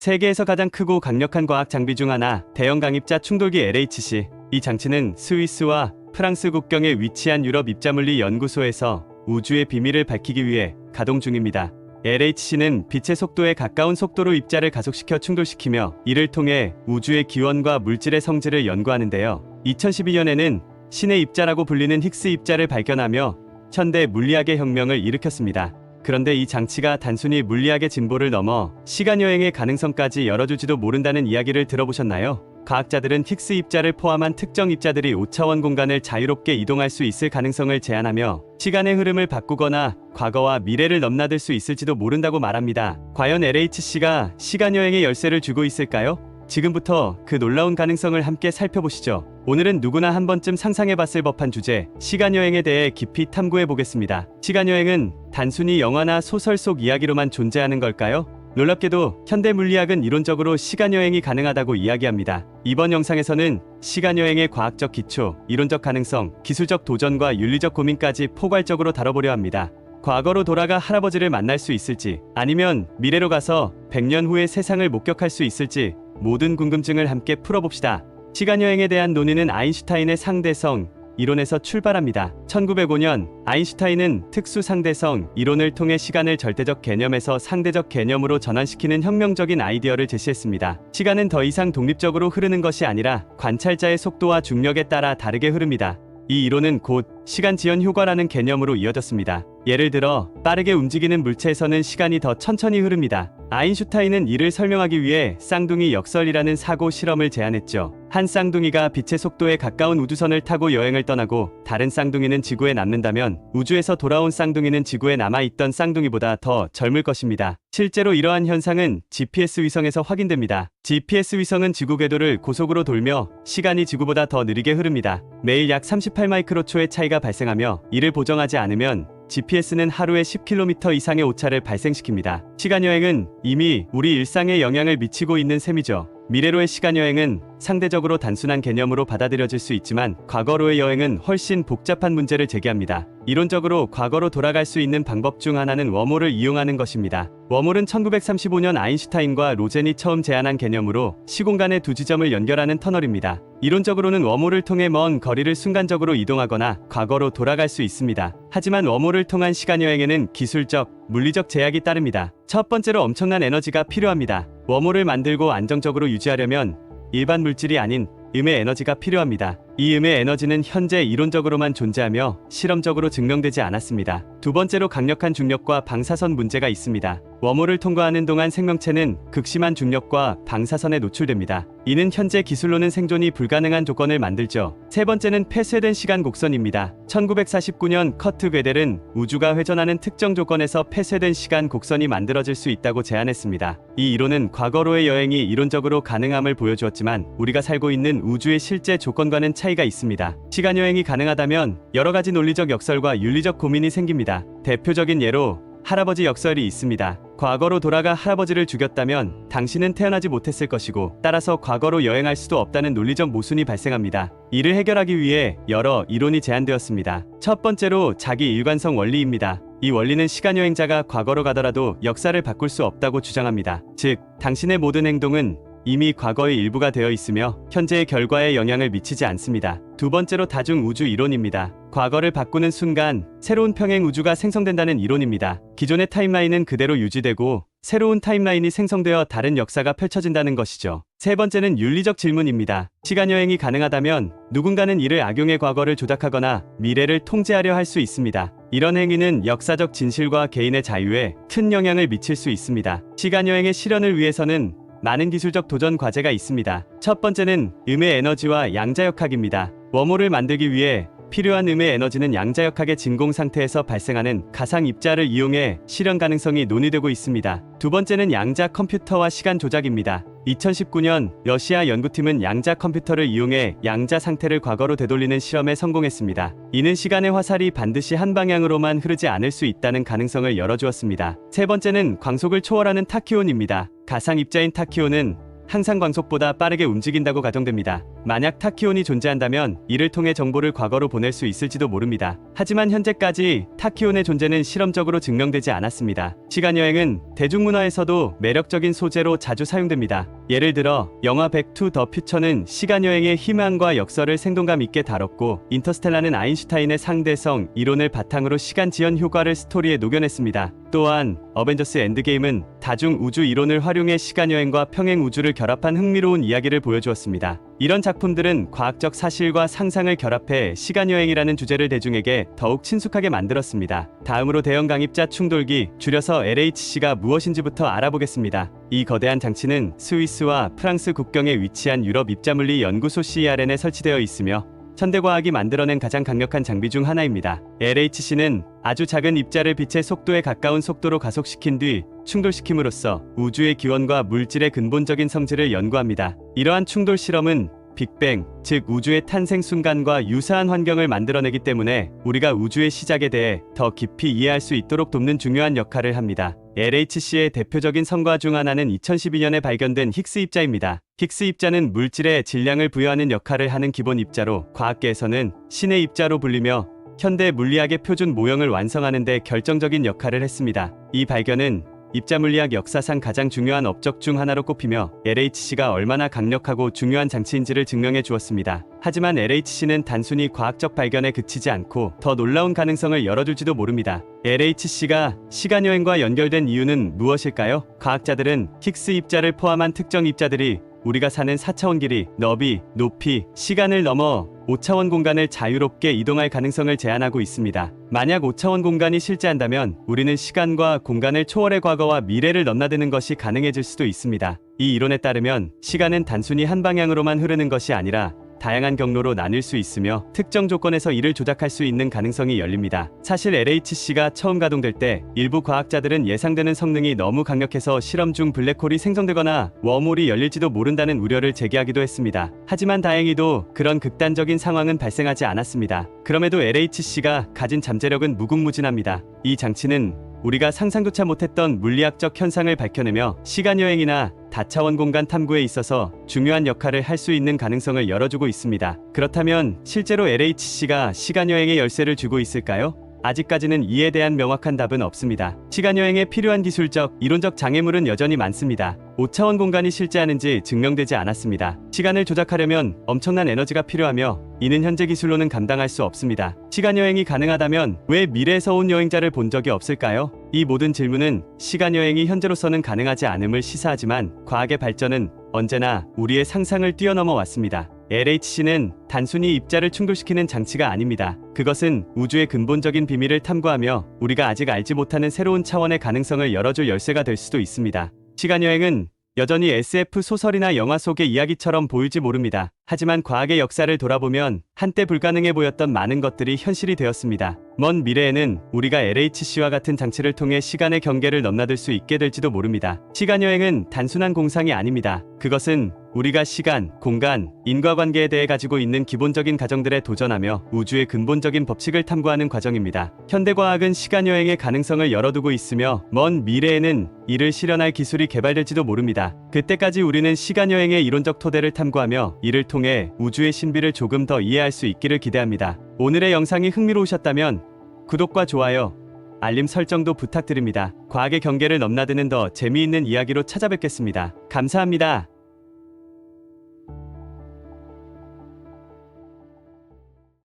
세계에서 가장 크고 강력한 과학 장비 중 하나, 대형 강입자 충돌기 LHC. 이 장치는 스위스와 프랑스 국경에 위치한 유럽 입자물리 연구소에서 우주의 비밀을 밝히기 위해 가동 중입니다. LHC는 빛의 속도에 가까운 속도로 입자를 가속시켜 충돌시키며 이를 통해 우주의 기원과 물질의 성질을 연구하는데요. 2012년에는 신의 입자라고 불리는 힉스 입자를 발견하며 현대 물리학의 혁명을 일으켰습니다. 그런데 이 장치가 단순히 물리학의 진보를 넘어 시간여행의 가능성까지 열어줄지도 모른다는 이야기를 들어보셨나요? 과학자들은 힉스 입자를 포함한 특정 입자들이 5차원 공간을 자유롭게 이동할 수 있을 가능성을 제안하며 시간의 흐름을 바꾸거나 과거와 미래를 넘나들 수 있을지도 모른다고 말합니다. 과연 LHC가 시간여행의 열쇠를 주고 있을까요? 지금부터 그 놀라운 가능성을 함께 살펴보시죠. 오늘은 누구나 한 번쯤 상상해봤을 법한 주제, 시간여행에 대해 깊이 탐구해보겠습니다. 시간여행은 단순히 영화나 소설 속 이야기로만 존재하는 걸까요? 놀랍게도 현대 물리학은 이론적으로 시간여행이 가능하다고 이야기합니다. 이번 영상에서는 시간여행의 과학적 기초, 이론적 가능성, 기술적 도전과 윤리적 고민까지 포괄적으로 다뤄보려 합니다. 과거로 돌아가 할아버지를 만날 수 있을지, 아니면 미래로 가서 100년 후의 세상을 목격할 수 있을지, 모든 궁금증을 함께 풀어봅시다. 시간여행에 대한 논의는 아인슈타인의 상대성 이론에서 출발합니다. 1905년 아인슈타인은 특수 상대성 이론을 통해 시간을 절대적 개념에서 상대적 개념으로 전환시키는 혁명적인 아이디어를 제시했습니다. 시간은 더 이상 독립적으로 흐르는 것이 아니라 관찰자의 속도와 중력에 따라 다르게 흐릅니다. 이 이론은 곧 시간 지연 효과라는 개념으로 이어졌습니다. 예를 들어 빠르게 움직이는 물체에서는 시간이 더 천천히 흐릅니다. 아인슈타인은 이를 설명하기 위해 쌍둥이 역설이라는 사고 실험을 제안했죠. 한 쌍둥이가 빛의 속도에 가까운 우주선을 타고 여행을 떠나고 다른 쌍둥이는 지구에 남는다면 우주에서 돌아온 쌍둥이는 지구에 남아있던 쌍둥이보다 더 젊을 것입니다. 실제로 이러한 현상은 GPS 위성에서 확인됩니다. GPS 위성은 지구 궤도를 고속으로 돌며 시간이 지구보다 더 느리게 흐릅니다. 매일 약 38마이크로초의 차이가 발생하며 이를 보정하지 않으면 GPS는 하루에 10km 이상의 오차를 발생시킵니다. 시간여행은 이미 우리 일상에 영향을 미치고 있는 셈이죠. 미래로의 시간여행은 상대적으로 단순한 개념으로 받아들여질 수 있지만 과거로의 여행은 훨씬 복잡한 문제를 제기합니다. 이론적으로 과거로 돌아갈 수 있는 방법 중 하나는 웜홀을 이용하는 것입니다. 웜홀은 1935년 아인슈타인과 로젠이 처음 제안한 개념으로 시공간의 두 지점을 연결하는 터널입니다. 이론적으로는 웜홀을 통해 먼 거리를 순간적으로 이동하거나 과거로 돌아갈 수 있습니다. 하지만 웜홀을 통한 시간여행에는 기술적, 물리적 제약이 따릅니다. 첫 번째로 엄청난 에너지가 필요합니다. 웜홀을 만들고 안정적으로 유지하려면 일반 물질이 아닌 음의 에너지가 필요합니다. 이 음의 에너지는 현재 이론적으로만 존재하며 실험적으로 증명되지 않았습니다. 두 번째로 강력한 중력과 방사선 문제가 있습니다. 웜홀을 통과하는 동안 생명체는 극심한 중력과 방사선에 노출됩니다. 이는 현재 기술로는 생존이 불가능한 조건을 만들죠. 세 번째는 폐쇄된 시간 곡선입니다. 1949년 커트 괴델은 우주가 회전하는 특정 조건에서 폐쇄된 시간 곡선이 만들어질 수 있다고 제안했습니다. 이 이론은 과거로의 여행이 이론적으로 가능함을 보여주었지만 우리가 살고 있는 우주의 실제 조건과는 차이가 있습니다. 시간여행이 가능하다면 여러 가지 논리적 역설과 윤리적 고민이 생깁니다. 대표적인 예로 할아버지 역설이 있습니다. 과거로 돌아가 할아버지를 죽였다면 당신은 태어나지 못했을 것이고 따라서 과거로 여행할 수도 없다는 논리적 모순이 발생합니다. 이를 해결하기 위해 여러 이론이 제안되었습니다. 첫 번째로 자기 일관성 원리입니다. 이 원리는 시간여행자가 과거로 가더라도 역사를 바꿀 수 없다고 주장합니다. 즉, 당신의 모든 행동은 이미 과거의 일부가 되어 있으며 현재의 결과에 영향을 미치지 않습니다. 두 번째로 다중우주 이론입니다. 과거를 바꾸는 순간 새로운 평행 우주가 생성된다는 이론입니다. 기존의 타임라인은 그대로 유지되고 새로운 타임라인이 생성되어 다른 역사가 펼쳐진다는 것이죠. 세 번째는 윤리적 질문입니다. 시간여행이 가능하다면 누군가는 이를 악용해 과거를 조작하거나 미래를 통제하려 할 수 있습니다. 이런 행위는 역사적 진실과 개인의 자유에 큰 영향을 미칠 수 있습니다. 시간여행의 실현을 위해서는 많은 기술적 도전 과제가 있습니다. 첫 번째는 음의 에너지와 양자역학입니다. 웜홀을 만들기 위해 필요한 음의 에너지는 양자역학의 진공 상태에서 발생하는 가상 입자를 이용해 실현 가능성이 논의되고 있습니다. 두 번째는 양자 컴퓨터와 시간 조작입니다. 2019년 러시아 연구팀은 양자 컴퓨터를 이용해 양자 상태를 과거로 되돌리는 실험에 성공했습니다. 이는 시간의 화살이 반드시 한 방향으로만 흐르지 않을 수 있다는 가능성을 열어주었습니다. 세 번째는 광속을 초월하는 타키온입니다. 가상 입자인 타키온은 항상 광속보다 빠르게 움직인다고 가정됩니다. 만약 타키온이 존재한다면 이를 통해 정보를 과거로 보낼 수 있을지도 모릅니다. 하지만 현재까지 타키온의 존재는 실험적으로 증명되지 않았습니다. 시간여행은 대중문화에서도 매력적인 소재로 자주 사용됩니다. 예를 들어 영화 백 투 더 퓨처는 시간여행의 희망과 역설을 생동감 있게 다뤘고, 인터스텔라는 아인슈타인의 상대성 이론을 바탕으로 시간 지연 효과를 스토리에 녹여냈습니다. 또한 어벤져스 엔드게임은 다중 우주 이론을 활용해 시간여행과 평행 우주를 결합한 흥미로운 이야기를 보여주었습니다. 이런 작품들은 과학적 사실과 상상을 결합해 시간여행이라는 주제를 대중에게 더욱 친숙하게 만들었습니다. 다음으로 대형 강입자 충돌기, 줄여서 LHC가 무엇인지부터 알아보겠습니다. 이 거대한 장치는 스위스와 프랑스 국경에 위치한 유럽 입자물리 연구소 CERN에 설치되어 있으며 현대과학이 만들어낸 가장 강력한 장비 중 하나입니다. LHC는 아주 작은 입자를 빛의 속도에 가까운 속도로 가속시킨 뒤 충돌시킴으로써 우주의 기원과 물질의 근본적인 성질을 연구합니다. 이러한 충돌 실험은 빅뱅, 즉 우주의 탄생 순간과 유사한 환경을 만들어내기 때문에 우리가 우주의 시작에 대해 더 깊이 이해할 수 있도록 돕는 중요한 역할을 합니다. LHC의 대표적인 성과 중 하나는 2012년에 발견된 힉스 입자입니다. 힉스 입자는 물질에 질량을 부여하는 역할을 하는 기본 입자로 과학계에서는 신의 입자로 불리며 현대 물리학의 표준 모형을 완성하는 데 결정적인 역할을 했습니다. 이 발견은 입자물리학 역사상 가장 중요한 업적 중 하나로 꼽히며 LHC가 얼마나 강력하고 중요한 장치인지를 증명해 주었습니다. 하지만 LHC는 단순히 과학적 발견에 그치지 않고 더 놀라운 가능성을 열어줄지도 모릅니다. LHC가 시간여행과 연결된 이유는 무엇일까요? 과학자들은 힉스 입자를 포함한 특정 입자들이 우리가 사는 4차원 길이, 너비, 높이, 시간을 넘어 5차원 공간을 자유롭게 이동할 가능성을 제안하고 있습니다. 만약 5차원 공간이 실제한다면 우리는 시간과 공간을 초월해 과거와 미래를 넘나드는 것이 가능해질 수도 있습니다. 이 이론에 따르면 시간은 단순히 한 방향으로만 흐르는 것이 아니라 다양한 경로로 나뉠 수 있으며 특정 조건에서 이를 조작할 수 있는 가능성이 열립니다. 사실 LHC가 처음 가동될 때 일부 과학자들은 예상되는 성능이 너무 강력해서 실험 중 블랙홀이 생성되거나 웜홀이 열릴지도 모른다는 우려를 제기하기도 했습니다. 하지만 다행히도 그런 극단적인 상황은 발생하지 않았습니다. 그럼에도 LHC가 가진 잠재력은 무궁무진합니다. 이 장치는 우리가 상상조차 못했던 물리학적 현상을 밝혀내며 시간여행이나 다차원 공간 탐구에 있어서 중요한 역할을 할 수 있는 가능성을 열어주고 있습니다. 그렇다면 실제로 LHC가 시간여행의 열쇠를 주고 있을까요? 아직까지는 이에 대한 명확한 답은 없습니다. 시간여행에 필요한 기술적, 이론적 장애물은 여전히 많습니다. 5차원 공간이 실제하는지 증명되지 않았습니다. 시간을 조작하려면 엄청난 에너지가 필요하며 이는 현재 기술로는 감당할 수 없습니다. 시간여행이 가능하다면 왜 미래에서 온 여행자를 본 적이 없을까요? 이 모든 질문은 시간여행이 현재로서는 가능하지 않음을 시사하지만 과학의 발전은 언제나 우리의 상상을 뛰어넘어 왔습니다. LHC는 단순히 입자를 충돌시키는 장치가 아닙니다. 그것은 우주의 근본적인 비밀을 탐구하며 우리가 아직 알지 못하는 새로운 차원의 가능성을 열어줄 열쇠가 될 수도 있습니다. 시간여행은 여전히 SF 소설이나 영화 속의 이야기처럼 보일지 모릅니다. 하지만 과학의 역사를 돌아보면 한때 불가능해 보였던 많은 것들이 현실이 되었습니다. 먼 미래에는 우리가 LHC와 같은 장치를 통해 시간의 경계를 넘나들 수 있게 될지도 모릅니다. 시간여행은 단순한 공상이 아닙니다. 그것은 우리가 시간, 공간, 인과관계에 대해 가지고 있는 기본적인 가정들에 도전하며 우주의 근본적인 법칙을 탐구하는 과정입니다. 현대과학은 시간여행의 가능성을 열어두고 있으며 먼 미래에는 이를 실현할 기술이 개발될지도 모릅니다. 그때까지 우리는 시간여행의 이론적 토대를 탐구하며 이를 통해 우주의 신비를 조금 더 이해할 수 있기를 기대합니다. 오늘의 영상이 흥미로우셨다면 구독과 좋아요, 알림 설정도 부탁드립니다. 과학의 경계를 넘나드는 더 재미있는 이야기로 찾아뵙겠습니다. 감사합니다.